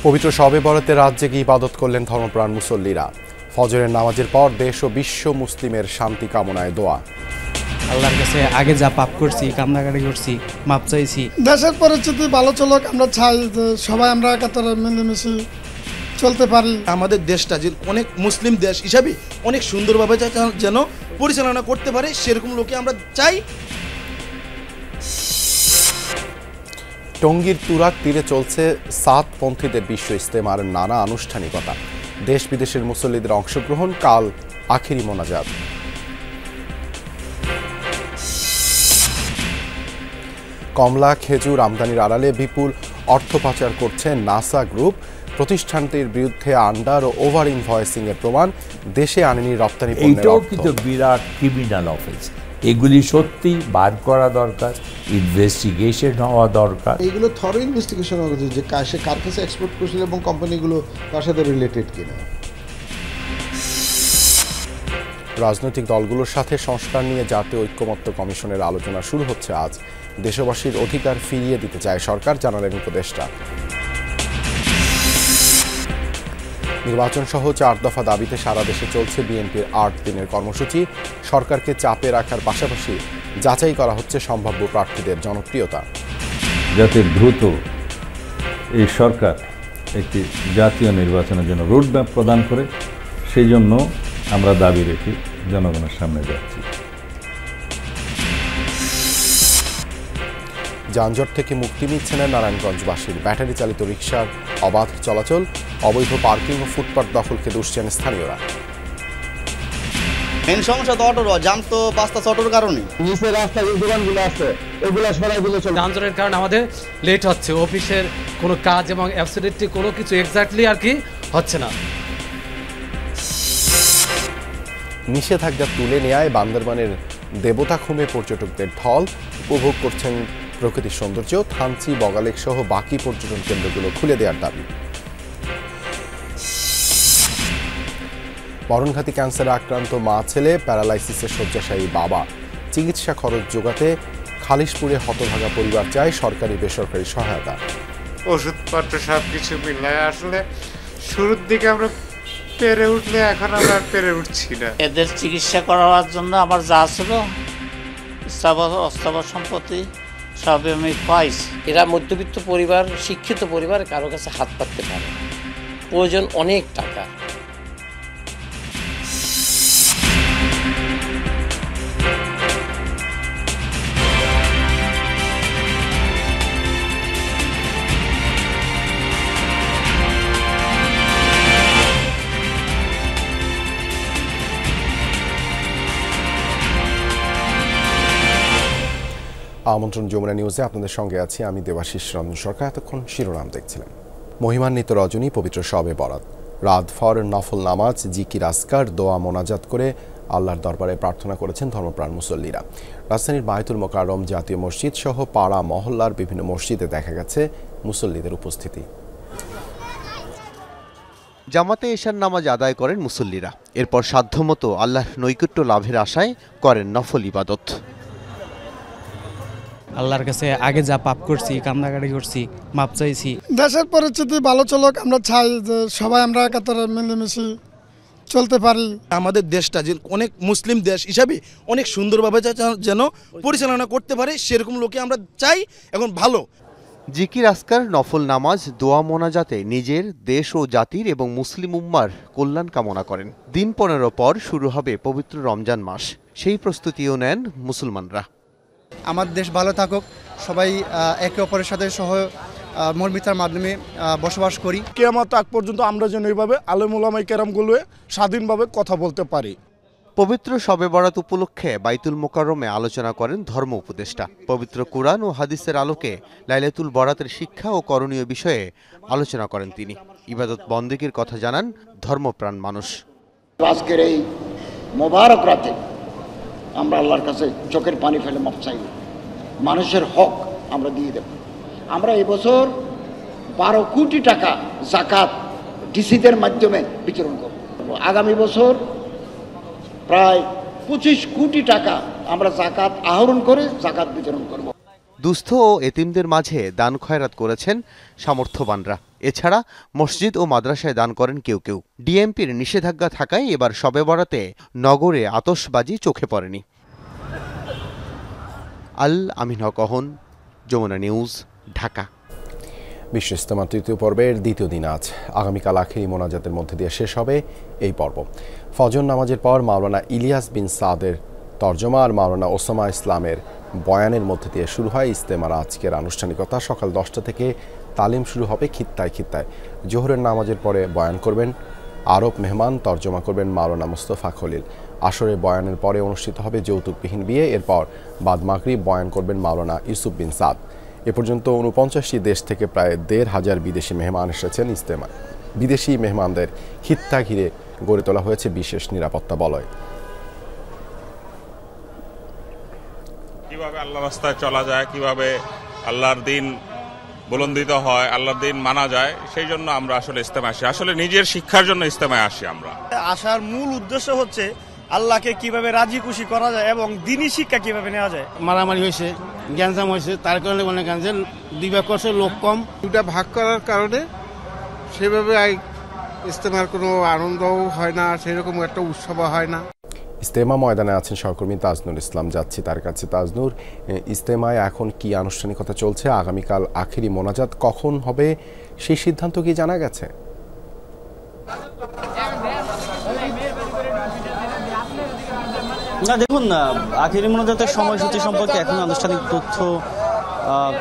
পবিত্র শবে বরাতে রাত জেগে ইবাদত করলেন ধর্মপ্রাণ মুসল্লিরা। ফজরের নামাজের পর দেশ ও বিশ্ব মুসলিমের শান্তি কামনায় দোয়া। আল্লাহর কাছে আগে যা পাপ করছি, কান্নাকাটি করছি, মাপ চাইছি। দেশের পরিস্থিতি ভালো চলুক, আমরা চাই যে সবাই আমরা একাত্তরে মিলেমিশে চলতে পারি। আমাদের দেশটা যে অনেক মুসলিম দেশ হিসাবে অনেক সুন্দরভাবে যেন পরিচালনা করতে পারে, সেরকম লোকে আমরা চাই। টঙ্গীর তুরাগ তীরে চলছে সাতপন্থীদের বিশ্ব ইজতেমার নানা আনুষ্ঠানিকতা। দেশ বিদেশের মুসল্লিদের অংশগ্রহণ, কাল আখেরি মোনাজাত। কমলা খেজুর আমদানির আড়ালে বিপুল অর্থ পাচার করছে নাসা গ্রুপ। প্রতিষ্ঠানটির বিরুদ্ধে আন্ডার ও ওভার ইনভয়েসিং এর প্রমাণ, দেশে আনেনি রপ্তানি পণ্যের এইটাও অর্থ। কিন্তু বিরাট ক্রিমিনাল অফেন্স। এগুলি সত্যি বার করা দরকার, ইনভেস্টিগেশন হওয়া দরকার। এইগুলো থরো ইনভেস্টিগেশন হওয়া উচিত, যে সে কার কাছে এক্সপোর্ট করছিল এবং কোম্পানিগুলো তার সাথে রিলেটেড কিনা। রাজনৈতিক দলগুলোর সাথে সংস্কার নিয়ে জাতীয় ঐক্যমত্য কমিশনের আলোচনা শুরু হচ্ছে আজ। দেশবাসীর অধিকার ফিরিয়ে দিতে চায় সরকার, জানালেন উপদেষ্টা। নির্বাচন সহ 4 দফা দাবিতে সারা দেশে চলছে বিএনপির 8 দিনের কর্মসূচি। সরকারকে চাপে রাখার পাশাপাশি যাচাই করা হচ্ছে সম্ভাব্য প্রার্থীদের জনপ্রিয়তা। যাতে দ্রুত এই সরকার একটি জাতীয় নির্বাচনের জন্য রোডম্যাপ প্রদান করে, সেই জন্য আমরা দাবি রেখে জনগণের সামনে যাচ্ছি। যানজট থেকে মুক্তি মিলছে না নারায়ণগঞ্জবাসীর। ব্যাটারি চালিত রিকশার অবাধ চলাচল, অবৈধ পার্কিং ও ফুটপাত দখলকে দুষছেন স্থানীয়রা। মেন সমস্যা তো অটোর জাম, তো পাঁচটা অটোর কারণে নিচে রাস্তায় যে দোকানগুলো আছে এগুলো সরাই দিলে চলে। যানজটের কারণে আমাদের লেট হচ্ছে, অফিসের কোনো কাজ এবং অ্যাবসলিউটলি কোনো কিছু এক্স্যাক্টলি আর কি হচ্ছে না। নিষেধাজ্ঞা তুলে নেয় বান্দরবানের দেবতাখুমে পর্যটকদের ঢল। উপভোগ করছেন প্রকৃতির সৌন্দর্য। থানচি, বগালেক সহ বাকি পর্যটন কেন্দ্রগুলো খুলে দেওয়ার দাবি। মরণঘাতী ক্যান্সারে আক্রান্ত মা ছেলে, প্যারালাইসিসের শয্যাশায়ী বাবা। চিকিৎসা খরচ যোগাতে খালিশপুরে হতভাগা পরিবার চায় সরকারি বেসরকারি সহায়তা। ওষুধপত্র সবকিছু মিলায় আসলে শুরুর দিকে আমরা পেরে উঠলে, এখন আমরা পেরে উঠছি না। এদের চিকিৎসা করার জন্য আমার যা ছিল অস্থাবর সম্পত্তি সবই আমি পাইছি। এরা মধ্যবিত্ত পরিবার, শিক্ষিত পরিবার, কারো কাছে হাত পাততে পারে, প্রয়োজন অনেক টাকা। আমন্ত্রণ যমুনা নিউজে আপনাদের সঙ্গে আছি আমি দেবাশিস রঞ্জন সরকার। এতক্ষণ শিরোনাম দেখছিলেন। মহিমান্বিত রজনী, পবিত্র শবে বরাত। রাত ভর নফল নামাজ, জিকির, আজকার, দোয়া মোনাজাত করে আল্লাহর দরবারে প্রার্থনা করেছেন ধর্মপ্রাণ মুসল্লিরা। রাজধানীর বায়তুল মোকাররম জাতীয় মসজিদ সহ পাড়া মহল্লার বিভিন্ন মসজিদে দেখা গেছে মুসল্লিদের উপস্থিতি। জামাতে এশার নামাজ আদায় করেন মুসল্লিরা। এরপর সাধ্যমতো আল্লাহর নৈকট্য লাভের আশায় করেন নফল ইবাদত। আল্লাহর কাছে আগে যা পাপ করছি, কান্নাকাটি করছি, মাপ চাইছি। দেশের পরিস্থিতি ভালো চলুক, আমরা চাই যে সবাই আমরা একাত্তরে মিলেমিশে চলতে পারি। আমাদের দেশটা যে অনেক মুসলিম দেশ হিসাবে অনেক সুন্দরভাবে যেন পরিচালনা করতে পারে, সেরকম লোকে আমরা চাই। এখন ভালো জিকির, আজকার, নফল নামাজ, দোয়া মোনাজাতে নিজের, দেশ ও জাতির এবং মুসলিম উম্মার কল্যাণ কামনা করেন। দিন 15 পর শুরু হবে পবিত্র রমজান মাস। সেই প্রস্তুতিও নেন মুসলমানরা। আমার দেশ ভালো থাকুক, সবাই একে অপরের সাথে মর্মিতার মাধ্যমে বসবাস করি। কিয়ামত আগ পর্যন্ত আমরা যেন এইভাবে আলেম ওলামায়ে কেরামগুলো স্বাধীনভাবে কথা বলতে পারি। পবিত্র শবে বরাত উপলক্ষে বাইতুল মোকাররমে আলোচনা করেন ধর্ম উপদেষ্টা। পবিত্র কুরআন ও হাদিসের আলোকে লাইলাতুল বরাতের শিক্ষা ও করণীয় বিষয়ে আলোচনা করেন তিনি। ইবাদত বন্দেগীর কথা জানান ধর্মপ্রাণ মানুষ। আজকের এই মোবারক রাতে আমরা আল্লাহর কাছে চোখের পানি ফেলে মাপ চাই। মানুষের হক আমরা দিয়ে দেব। আমরা এবছর 12 কোটি টাকা যাকাত ডিসিদের মাধ্যমে বিতরণ করব। আগামী বছর প্রায় 25 কোটি টাকা আমরা যাকাত আহরণ করে যাকাত বিতরণ করব। দুস্থ ও এতিমদের মাঝে দান খয়রাত করেছেন সামর্থ্যবানরা। এছাড়া মসজিদ ও মাদ্রাসায় দান করেন কেউ কেউ। ডিএমপির নিষেধাজ্ঞা থাকায় এবার শবে বরাতে নগরে আতশবাজি চোখে পড়েনি। আল আমিন হক অহন, যমুনা নিউজ, ঢাকা। বিশ্ব ইজতেমার তৃতীয় পর্বের দ্বিতীয় দিন আজ। আগামীকাল আখেরি মোনাজাতের মধ্যে দিয়ে শেষ হবে এই পর্ব। ফজর নামাজের পর মাওলানা ইলিয়াস বিন সাদের তর্জমা আর মাওলানা ওসামা ইসলামের বয়ানের মধ্যে দিয়ে শুরু হয় ইজতেমার আজকের আনুষ্ঠানিকতা। সকাল 10টা থেকে তালিম শুরু হবে খিত্তায় খিত্তায়। জোহরের নামাজের পরে বয়ান করবেন আরব মেহমান, তর্জমা করবেন মাওলানা মুস্তফা খলিল। আসরের বয়ানের পরে অনুষ্ঠিত হবে যৌতুকবিহীন বিয়ে। এরপর বাদ মাগরিব বয়ান করবেন মাওলানা ইউসুফ বিন সাদ। এ পর্যন্ত 49টি দেশ থেকে প্রায় 1,500 বিদেশি মেহমান এসেছেন ইজতেমায়। বিদেশি মেহমানদের খিত্তা ঘিরে গড়ে তোলা হয়েছে বিশেষ নিরাপত্তা বলয়। কিভাবে আল্লাহর রাস্তায় চলা যায়, কিভাবে আল্লাহর দিন বুলন্দিত হয়, আল্লাহর দিন মানা যায়, সেই জন্য আমরা আসলে ইজতেমায় আসি। আসলে নিজের শিক্ষার জন্য ইজতেমায় আসি। আমরা আসার মূল উদ্দেশ্য হচ্ছে আল্লাহকে কিভাবে রাজি খুশি করা যায় এবং দ্বীনি শিক্ষা কিভাবে নেওয়া যায়। মারামারি হয়েছে, গ্যাঞ্জাম হয়েছে, তার কারণে অনেক গ্যাঞ্জাম, দুই ভাগ করছে, লোক কম। দুটা ভাগ করার কারণে সেভাবে ইজতেমার কোনো আনন্দও হয় না, সেরকম একটা উৎসব হয় না। ইজতেমা ময়দানে আছেন সহকর্মী তাজনুর ইসলাম। যাচ্ছি তার কাছে। তাজনুর, ইজতেমায় এখন কি আনুষ্ঠানিকতা চলছে? আগামীকাল আখেরি মোনাজাত কখন হবে সেই সিদ্ধান্ত কি জানা গেছে? না, দেখুন, আখেরি মোনাজাতের সময়সূচি সম্পর্কে এখনো আনুষ্ঠানিক তথ্য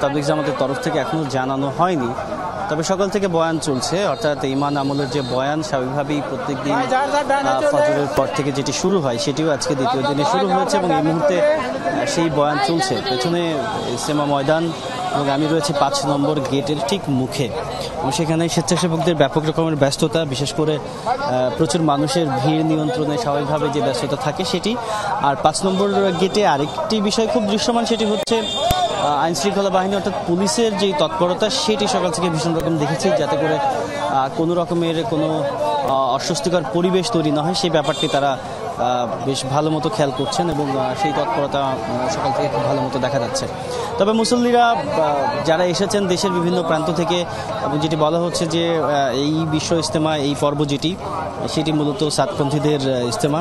তাবলিগ জামাতের তরফ থেকে এখনো জানানো হয়নি। তবে সকাল থেকে বয়ান চলছে, অর্থাৎ ইমান আমলের যে বয়ান স্বাভাবিকভাবেই প্রত্যেকদিন ফজরের পর থেকে যেটি শুরু হয় সেটিও আজকে দ্বিতীয় দিনে শুরু হয়েছে এবং এই মুহূর্তে সেই বয়ান চলছে। পেছনে ইজতেমা ময়দান এবং আমি রয়েছে 5 নম্বর গেটের ঠিক মুখে। এবং সেখানে স্বেচ্ছাসেবকদের ব্যাপক রকমের ব্যস্ততা, বিশেষ করে প্রচুর মানুষের ভিড় নিয়ন্ত্রণে স্বাভাবিকভাবে যে ব্যস্ততা থাকে সেটি। আর 5 নম্বর গেটে আরেকটি বিষয় খুব দৃশ্যমান, সেটি হচ্ছে আইনশৃঙ্খলা বাহিনী অর্থাৎ পুলিশের যেই তৎপরতা সেটি সকাল থেকে ভীষণ রকম দেখেছি, যাতে করে কোনো রকমের কোনো অস্বস্তিকর পরিবেশ তৈরি না হয় সেই ব্যাপারটি তারা বেশ ভালো মতো খেয়াল করছেন এবং সেই তৎপরতা সকাল থেকে খুব ভালো মতো দেখা যাচ্ছে। তবে মুসল্লিরা যারা এসেছেন দেশের বিভিন্ন প্রান্ত থেকে, এবং যেটি বলা হচ্ছে যে এই বিশ্ব ইজতেমা, এই পর্ব যেটি, সেটি মূলত সাতপন্থীদের ইজতেমা,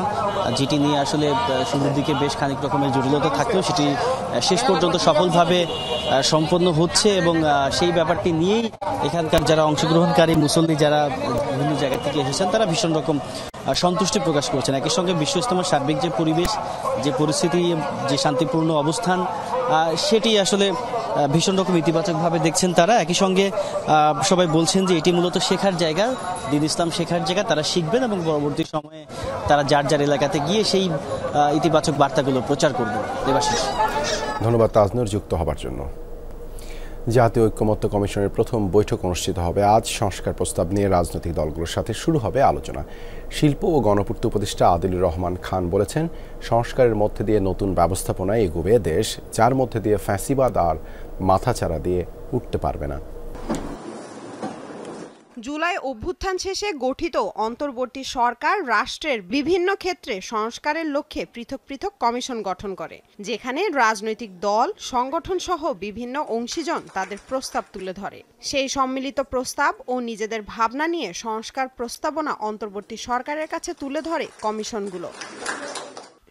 যেটি নিয়ে আসলে শুরুর দিকে বেশ খানিক রকমের জটিলতা থাকলেও সেটি শেষ পর্যন্ত সফলভাবে সম্পন্ন হচ্ছে এবং সেই ব্যাপারটি নিয়েই এখানকার যারা অংশগ্রহণকারী মুসল্লি যারা বিভিন্ন জায়গা থেকে এসেছেন তারা ভীষণ রকম সন্তুষ্টি প্রকাশ করছেন। একই সঙ্গে বিশ্ব ইজতেমার সার্বিক যে পরিবেশ, যে পরিস্থিতি, যে শান্তিপূর্ণ অবস্থান, সেটি আসলে ভীষণ রকম ইতিবাচকভাবে দেখছেন তারা। একই সঙ্গে সবাই বলছেন যে এটি মূলত শেখার জায়গা, দ্বীন ইসলাম শেখার জায়গা, তারা শিখবেন এবং পরবর্তী সময়ে তারা যার যার এলাকাতে গিয়ে সেই ইতিবাচক বার্তাগুলো প্রচার করবেন। দেবাশিস, ধন্যবাদ তাজনুর যুক্ত হবার জন্য। জাতীয় ঐক্যমত্য কমিশনের প্রথম বৈঠক অনুষ্ঠিত হবে আজ। সংস্কার প্রস্তাব নিয়ে রাজনৈতিক দলগুলোর সাথে শুরু হবে আলোচনা। শিল্প ও গণপূর্ত উপদেষ্টা আদিলুর রহমান খান বলেছেন, সংস্কারের মধ্যে দিয়ে নতুন ব্যবস্থাপনায় এগোবে দেশ, যার মধ্যে দিয়ে ফ্যাসিবাদ আর মাথাচাড়া দিয়ে উঠতে পারবে না। জুলাই অভ্যুত্থান শেষে গঠিত অন্তর্বর্তী সরকার রাষ্ট্রের বিভিন্ন ক্ষেত্রে সংস্কারের লক্ষ্যে পৃথক পৃথক কমিশন গঠন করে, যেখানে রাজনৈতিক দল, সংগঠন সহ বিভিন্ন অংশীজন তাদের প্রস্তাব তুলে ধরে। সেই সম্মিলিত প্রস্তাব ও নিজেদের ভাবনা নিয়ে সংস্কার প্রস্তাবনা অন্তর্বর্তী সরকারের কাছে তুলে ধরে কমিশনগুলো।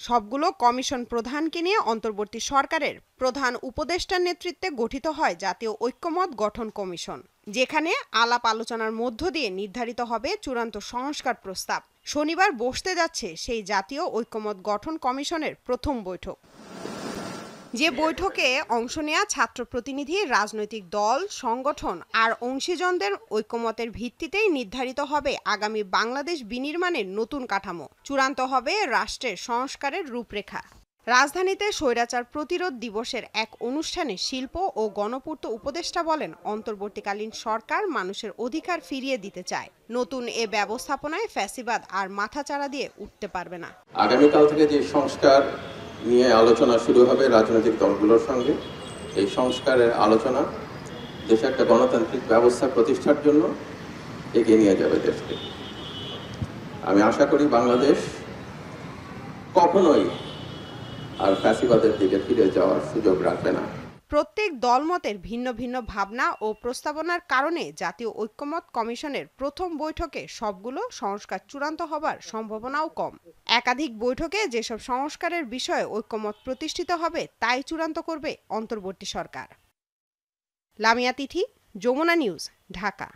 সবগুলো কমিশন প্রধানকে নিয়ে অন্তর্বর্তী সরকারের প্রধান উপদেষ্টার নেতৃত্বে গঠিত হয় জাতীয় ঐক্যমত গঠন কমিশন, যেখানে আলাপ আলোচনার মধ্য দিয়ে নির্ধারিত হবে চূড়ান্ত সংস্কার প্রস্তাব। শনিবার বসতে যাচ্ছে সেই জাতীয় ঐক্যমত গঠন কমিশনের প্রথম বৈঠক, যে বৈঠকে অংশ নেয়া ছাত্র প্রতিনিধি, রাজনৈতিক দল, সংগঠন আর অংশীজনদের ঐক্যমতের ভিত্তিতেই নির্ধারিত হবে আগামী বাংলাদেশ বিনির্মাণের নতুন কাঠামো, চূড়ান্ত হবে রাষ্ট্রের সংস্কারের রূপরেখা। রাজধানীতে স্বৈরাচার প্রতিরোধ দিবসের এক অনুষ্ঠানে শিল্প ও গণপূর্ত উপদেষ্টা বলেন, অন্তর্বর্তীকালীন সরকার মানুষের অধিকার ফিরিয়ে দিতে চায়। নতুন এ ব্যবস্থাপনায় ফ্যাসিবাদ আর মাথাচাড়া দিয়ে উঠতে পারবে না। আগামীকাল থেকে যে সংস্কার নিয়ে আলোচনা শুরু হবে রাজনৈতিক দলগুলোর সঙ্গে, এই সংস্কারের আলোচনা দেশে একটা গণতান্ত্রিক ব্যবস্থা প্রতিষ্ঠার জন্য এগিয়ে নিয়ে যাবে দেশকে। আমি আশা করি বাংলাদেশ কখনোই আর ফ্যাসিবাদের দিকে ফিরে যাওয়ার সুযোগ রাখবে না। প্রত্যেক দলমতের ভিন্ন ভিন্ন ভাবনা ও প্রস্তাবনার কারণে জাতীয় ঐক্যমত কমিশনের প্রথম বৈঠকে সবগুলো সংস্কার চূড়ান্ত হবার সম্ভাবনাও কম। একাধিক বৈঠকে যেসব সংস্কারের বিষয়ে ঐক্যমত প্রতিষ্ঠিত হবে তাই চূড়ান্ত করবে অন্তর্বর্তী সরকার। লামিয়া তিথি, যমুনা নিউজ, ঢাকা।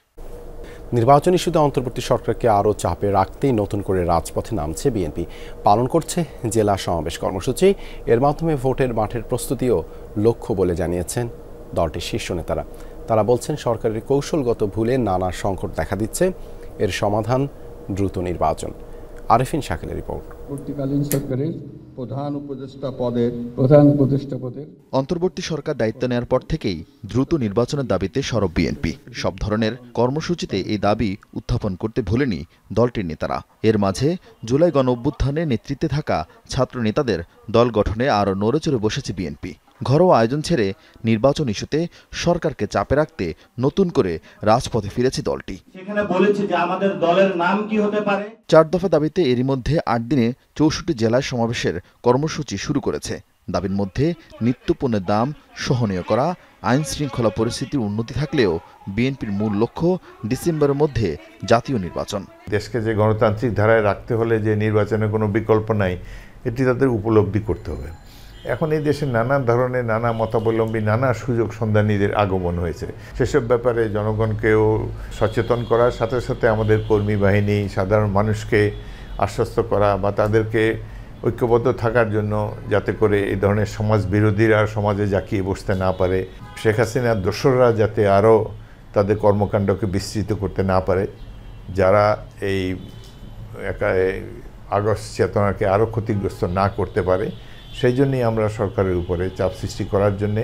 নির্বাচন ইস্যুতে অন্তর্বর্তী সরকারকে আরও চাপে রাখতেই নতুন করে রাজপথে নামছে বিএনপি। পালন করছে জেলা সমাবেশ কর্মসূচি। এর মাধ্যমে ভোটের মাঠের প্রস্তুতিও লক্ষ্য বলে জানিয়েছেন দলটির শীর্ষ নেতারা। তারা বলছেন সরকারের কৌশলগত ভুলে নানা সংকট দেখা দিচ্ছে, এর সমাধান দ্রুত নির্বাচন। আরেফিন শাকিলের রিপোর্ট। অন্তর্বর্তী সরকার দায়িত্ব নেওয়ার পর থেকেই দ্রুত নির্বাচনের দাবিতে সরব বিএনপি। সব ধরনের কর্মসূচিতে এই দাবি উত্থাপন করতে ভোলেনি দলটির নেতারা। এর মাঝে জুলাই গণঅভ্যুত্থানে নেতৃত্বে থাকা ছাত্র নেতাদের দল গঠনে আরও নড়েচড়ে বসেছে বিএনপি। ঘরোয়া আয়োজন ছেড়ে নির্বাচন ইস্যুতে সরকারকে চাপে রাখতে নতুন করে রাজপথে ফিরেছে দলটি। সেখানে বলেছে যে আমাদের দলের নাম কি হতে পারে। 4 দফা দাবিতে এরই মধ্যে 8 দিনে 64 জেলায় সমাবেশের কর্মসূচি শুরু করেছে। দাবির মধ্যে নিত্যপণ্যের দাম সহনীয় করা, আইন শৃঙ্খলা পরিস্থিতির উন্নতি থাকলেও বিএনপির মূল লক্ষ্য ডিসেম্বরের মধ্যে জাতীয় নির্বাচন। দেশকে যে গণতান্ত্রিক ধারায় রাখতে হলে যে নির্বাচনের কোনো বিকল্প নাই, এটি তাদের উপলব্ধি করতে হবে। এখন এই দেশে নানা ধরনের নানা মতাবলম্বী নানা সুযোগ সন্ধানীদের আগমন হয়েছে। সেসব ব্যাপারে জনগণকেও সচেতন করার সাথে সাথে আমাদের কর্মী বাহিনী, সাধারণ মানুষকে আশ্বস্ত করা বা তাদেরকে ঐক্যবদ্ধ থাকার জন্য, যাতে করে এই ধরনের সমাজ বিরোধীরা সমাজে জাঁকিয়ে বসতে না পারে, শেখ হাসিনার দোসররা যাতে আরও তাদের কর্মকাণ্ডকে বিস্তৃত করতে না পারে, যারা এই আগস্ট চেতনাকে আরও ক্ষতিগ্রস্ত না করতে পারে, সেই জন্যই আমরা সরকারের উপরে চাপ সৃষ্টি করার জন্যে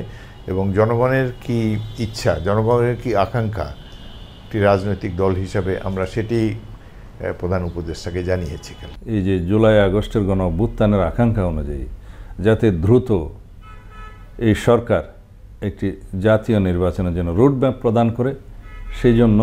এবং জনগণের কি ইচ্ছা, জনগণের কি আকাঙ্ক্ষা, একটি রাজনৈতিক দল হিসাবে আমরা সেটি প্রধান উপদেষ্টাকে জানিয়েছি। এই যে জুলাই আগস্টের গণঅভ্যুত্থানের আকাঙ্ক্ষা অনুযায়ী যাতে দ্রুত এই সরকার একটি জাতীয় নির্বাচনের জন্য রোডম্যাপ প্রদান করে, সেই জন্য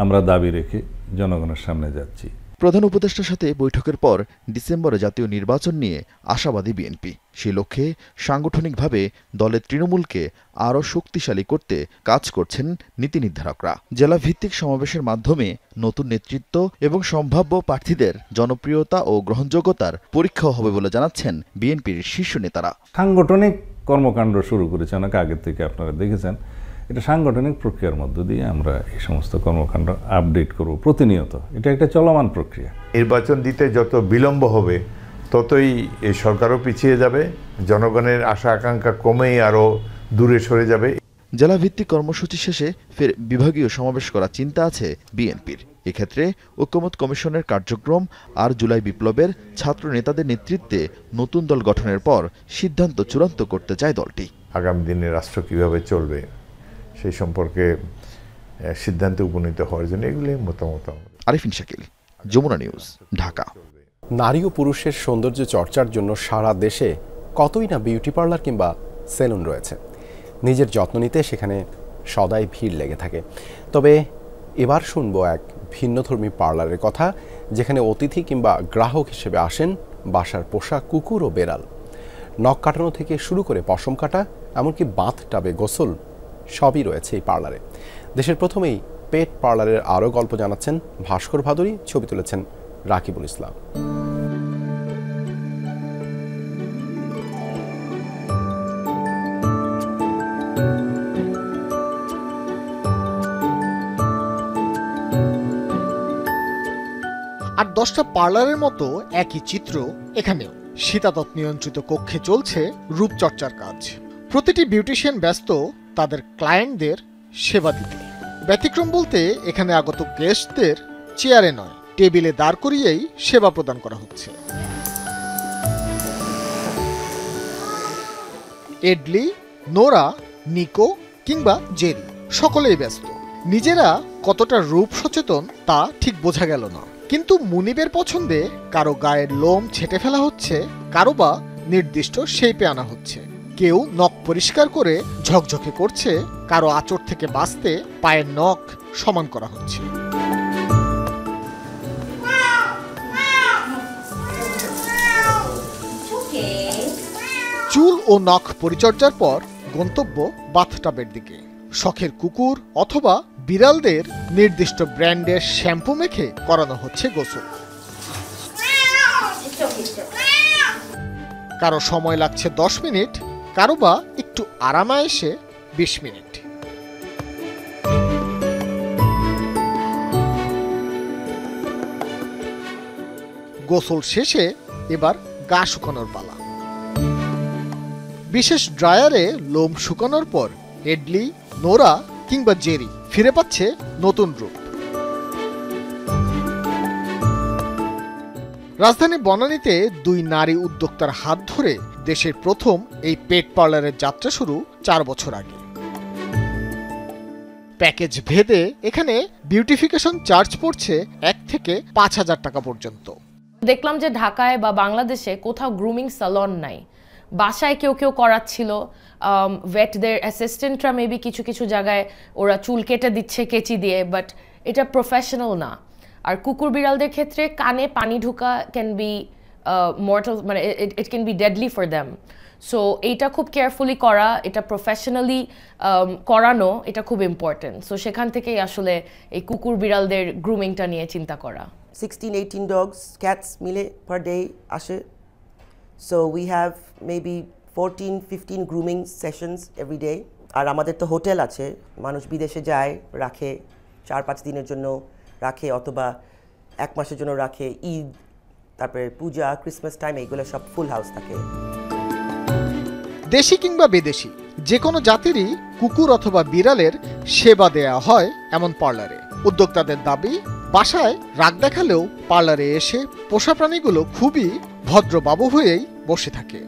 আমরা দাবি রেখে জনগণের সামনে যাচ্ছি। প্রধান উপদেষ্টার সাথে বৈঠকের পর ডিসেম্বরে জাতীয় নির্বাচন নিয়ে আশাবাদী বিএনপি। সেই লক্ষ্যে সাংগঠনিকভাবে দলের তৃণমূলকে আরও শক্তিশালী করতে কাজ করছেন নীতি নির্ধারকরা। জেলা ভিত্তিক সমাবেশের মাধ্যমে নতুন নেতৃত্ব এবং সম্ভাব্য প্রার্থীদের জনপ্রিয়তা ও গ্রহণযোগ্যতার পরীক্ষাও হবে বলে জানাচ্ছেন বিএনপির শীর্ষ নেতারা। সাংগঠনিক কর্মকাণ্ড শুরু করেছে অনেক আগের থেকে, আপনারা দেখেছেন। এটা সাংগঠনিক প্রক্রিয়ার মধ্য দিয়ে আমরা এই সমস্ত কর্মকাণ্ড আপডেট করব প্রতিনিয়ত। এটা একটা চলমান প্রক্রিয়া। নির্বাচন দিতে যত বিলম্ব হবে ততই এই সরকারও পিছিয়ে যাবে, জনগণের আশা আকাঙ্ক্ষা কমেই আরও দূরে সরে যাবে। জেলা ভিত্তিক কর্মসূচি শেষে ফের বিভাগীয় সমাবেশ করার চিন্তা আছে বিএনপির। এক্ষেত্রে ঐক্যমত কমিশনের কার্যক্রম আর জুলাই বিপ্লবের ছাত্র নেতাদের নেতৃত্বে নতুন দল গঠনের পর সিদ্ধান্ত চূড়ান্ত করতে চায় দলটি। আগামী দিনে রাষ্ট্র কীভাবে চলবে সেই সম্পর্কে সিদ্ধান্তে উপনীত হওয়ার জন্য এগুলি মতামত। আরিফিন শাকিল, যমুনা নিউজ, ঢাকা। নারী ও পুরুষের সৌন্দর্য চর্চার জন্য সারা দেশে কতই না বিউটি পার্লার কিংবা সেলুন রয়েছে। নিজের যত্ন নিতে সেখানে সদাই ভিড় লেগে থাকে। তবে এবার শুনবো এক ভিন্নধর্মী পার্লারের কথা, যেখানে অতিথি কিংবা গ্রাহক হিসেবে আসেন বাসার পোষা কুকুর ও বেড়াল। নখ কাটানো থেকে শুরু করে পশম কাটা, এমনকি বাথ টাবে গোসল, সবই রয়েছে এই পার্লারে। দেশের প্রথমেই পেট পার্লারের আরও গল্প জানাচ্ছেন ভাস্কর ভাদুরী, ছবি তুলেছেন রাকিবুল ইসলাম। আর 10টা পার্লারের মতো একই চিত্র এখানেও। শীতাতপ নিয়ন্ত্রিত কক্ষে চলছে রূপচর্চার কাজ। প্রতিটি বিউটিশিয়ান ব্যস্ত তাদের ক্লায়েন্টদের সেবা দিতে। ব্যতিক্রম বলতে এখানে আগত গেস্টদের চেয়ারে নয়, টেবিলে দাঁড় করিয়েই সেবা প্রদান করা হচ্ছে। এডলি, নোরা, নিকো কিংবা জেরি সকলেই ব্যস্ত। নিজেরা কতটা রূপ সচেতন তা ঠিক বোঝা গেল না, কিন্তু মুনিবের পছন্দে কারো গায়ের লোম ছেটে ফেলা হচ্ছে, কারো বা নির্দিষ্ট শেপে আনা হচ্ছে। কেউ নখ পরিষ্কার করে ঝকঝকে করছে, কারো আঁচড় থেকে বাঁচতে পায়ের নখ সমান করা হচ্ছে। চুল ও নখ পরিচর্যার পর গন্তব্য বাথটাবের দিকে। শখের কুকুর অথবা বিড়ালদের নির্দিষ্ট ব্র্যান্ডের শ্যাম্পু মেখে করানো হচ্ছে গোসল। কারো সময় লাগছে 10 মিনিট, কারো বা একটু আরামায়েশে 20 মিনিট। গোসল শেষে এবার গা শুকানোর পালা। বিশেষ ড্রায়ারে লোম শুকানোর পর এডলি, নোরা কিংবা জেরি ফিরে পাচ্ছে নতুন রূপ। রাজধানী বনানীতে 2 নারী উদ্যোক্তার হাত ধরে দেশের প্রথম এই পেট পার্লারের যাত্রা শুরু 4 বছর আগে। প্যাকেজ ভেদে এখানে বিউটিফিকেশন চার্জ পড়ছে 1 থেকে 5,000 টাকা পর্যন্ত। দেখলাম যে ঢাকায় বা বাংলাদেশে কোথাও গ্রুমিং সালন নাই। বাসায় কেউ কেউ করাচ্ছিল, ভেটদের অ্যাসিস্ট্যান্টরা মেবি কিছু কিছু জায়গায় ওরা চুল কেটে দিচ্ছে কেচি দিয়ে, বাট এটা প্রফেশনাল না। আর কুকুর বিড়ালদের ক্ষেত্রে কানে পানি ঢোকা ক্যান বি মর্টাল, মানে it can be deadly for them. So এইটা খুব কেয়ারফুলি করা, এটা প্রফেশনালি করানো, এটা খুব ইম্পর্টেন্ট। সো সেখান থেকেই আসলে এই কুকুর বিড়ালদের গ্রুমিংটা নিয়ে চিন্তা করা। 16-18 dogs, cats মিলে per day আসে। So we have maybe 14-15 grooming sessions every day. আর আমাদের তো হোটেল আছে, মানুষ বিদেশে যায়, রাখে 4-5 দিনের জন্য রাখে, অথবা 1 মাসের জন্য রাখে। ঈদ, তারপরে পূজা, ক্রিসমাস টাইম, এইগুলো সব ফুল হাউস থাকে। দেশি কিংবা বিদেশি যে কোনো জাতিরই কুকুর অথবা বিড়ালের সেবা দেয়া হয় এমন পার্লারে। উদ্যোক্তাদের দাবি, বাসায় রাগ দেখালেও পার্লারে এসে পোষা প্রাণীগুলো খুবই ভদ্রবাবু হয়েই বসে থাকে।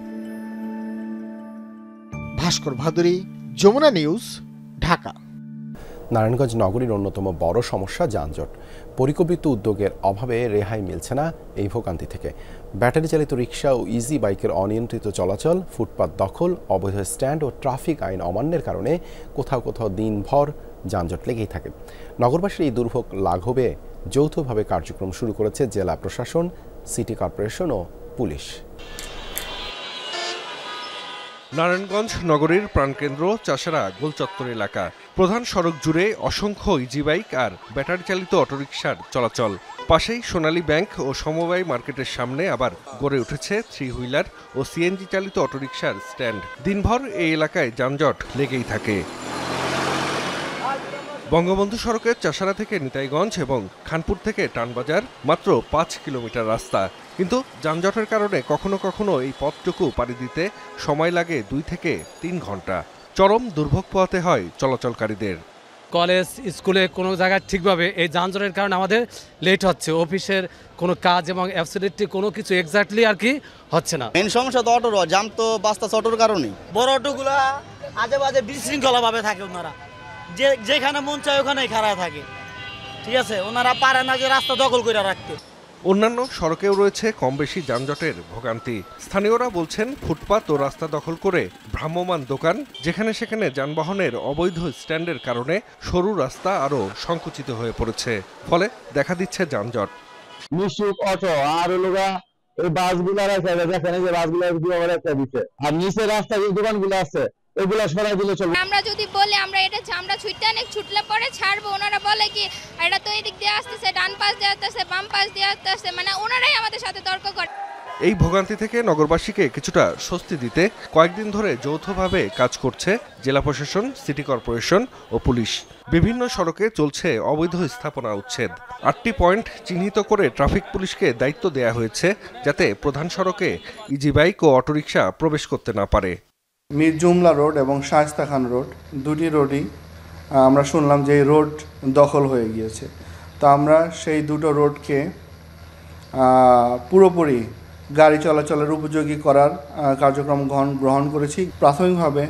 ভাস্কর ভাদুরী, যমুনা নিউজ, ঢাকা। নারায়ণগঞ্জ নগরীর অন্যতম বড় সমস্যা যানজট। পরিকল্পিত উদ্যোগের অভাবে রেহাই মিলছে না এই ভোগান্তি থেকে। ব্যাটারি চালিত রিক্সা ও ইজি বাইকের অনিয়ন্ত্রিত চলাচল, ফুটপাত দখল, অবৈধ স্ট্যান্ড ও ট্রাফিক আইন অমান্যের কারণে কোথাও কোথাও দিনভর যানজট লেগেই থাকে। নগরবাসীর এই দুর্ভোগ লাঘবে যৌথভাবে কার্যক্রম শুরু করেছে জেলা প্রশাসন, সিটি কর্পোরেশন ও পুলিশ। নারায়ণগঞ্জ নগরীর প্রাণকেন্দ্র চাষারা গোলচত্বর এলাকা। প্রধান সড়ক জুড়ে অসংখ্য ইজি বাইক আর ব্যাটারি চালিত অটোরিকশার চলাচল। পাশেই সোনালী ব্যাংক ও সমবায় মার্কেটের সামনে আবার গড়ে উঠেছে 3 হুইলার ও সিএনজি চালিত অটোরিকশার স্ট্যান্ড। দিনভর এই এলাকায় যানজট লেগেই থাকে। বঙ্গবন্ধু সড়কের চাষারা থেকে নিতাইগঞ্জ এবং খানপুর থেকে টানবাজার মাত্র 5 কিলোমিটার রাস্তা, কিন্তু যানজটের কারণে কখনো কখনো এই পথটুকু পাড়ি দিতে সময় লাগে 2 থেকে 3 ঘন্টা। চরম দুর্ভোগ পোহাতে হয় চলাচলকারীদের। কলেজ, স্কুলে কোনো জায়গায় ঠিকভাবে এই যানজটের কারণে আমাদের লেট হচ্ছে। অফিসের কোনো কাজ এবং অ্যাবসলিউটলি কোনো কিছু এক্স্যাক্টলি আর কি হচ্ছে না। মেন সমস্যা তো অটোর জাম, তো বাস্তা অটোর কারণেই। বড় অটোগুলা আজে বাজে বিশৃঙ্খলাভাবে থাকে, ওনারা যেখানে মন চায় ওখানেই খাড়া থাকে, ঠিক আছে? ওনারা পারে না যে রাস্তা দখল করে রাখতে। অন্যান্য সড়কেও রয়েছে কম বেশি যানজটের ভোগান্তি। স্থানীয়রা বলছেন, ফুটপাত ও রাস্তা দখল করে ভ্রাম্যমাণ দোকান, যেখানে সেখানে যানবাহনের অবৈধ স্ট্যান্ডের কারণে সরু রাস্তা আরও সংকুচিত হয়ে পড়েছে, ফলে দেখা দিচ্ছে যানজট। মিশুক অটো আর এই বাসগুলো দেখেন, যে বাসগুলো দিচ্ছে, আর নিচে রাস্তা যে দোকানগুলো আছে এগুলা সরাই দিলে চলবে। আমরা যদি বলি আমরা এটা আমরা ছুটলে পরে ছাড়বো, ওনারা বলে কি এটা তো এদিক দিয়ে আসতেছে, ডান পাশ দিয়ে আসতেছে, বাম পাশ দিয়ে আসতেছে, মানে ওনারাই আমাদের সাথে তর্ক করে। এই ভোগান্তি থেকে নগরবাসীকে কিছুটা স্বস্তি দিতে কয়েকদিন ধরে যৌথভাবে কাজ করছে জেলা প্রশাসন, সিটি কর্পোরেশন ও পুলিশ। বিভিন্ন সড়কে চলছে অবৈধ স্থাপনা উচ্ছেদ। 8টি পয়েন্ট চিহ্নিত করে ট্রাফিক পুলিশকে দায়িত্ব দেয়া হয়েছে, যাতে প্রধান সড়কে ইজি বাইক ও অটোরিকশা প্রবেশ করতে না পারে। মীর জুমলা রোড এবং শায়েস্তা খান রোড, দুটি রোডই আমরা শুনলাম যে এই রোড দখল হয়ে গিয়েছে। তো আমরা সেই দুটো রোডকে পুরোপুরি গাড়ি চলাচলের উপযোগী করার কার্যক্রম গ্রহণ করেছি। প্রাথমিকভাবে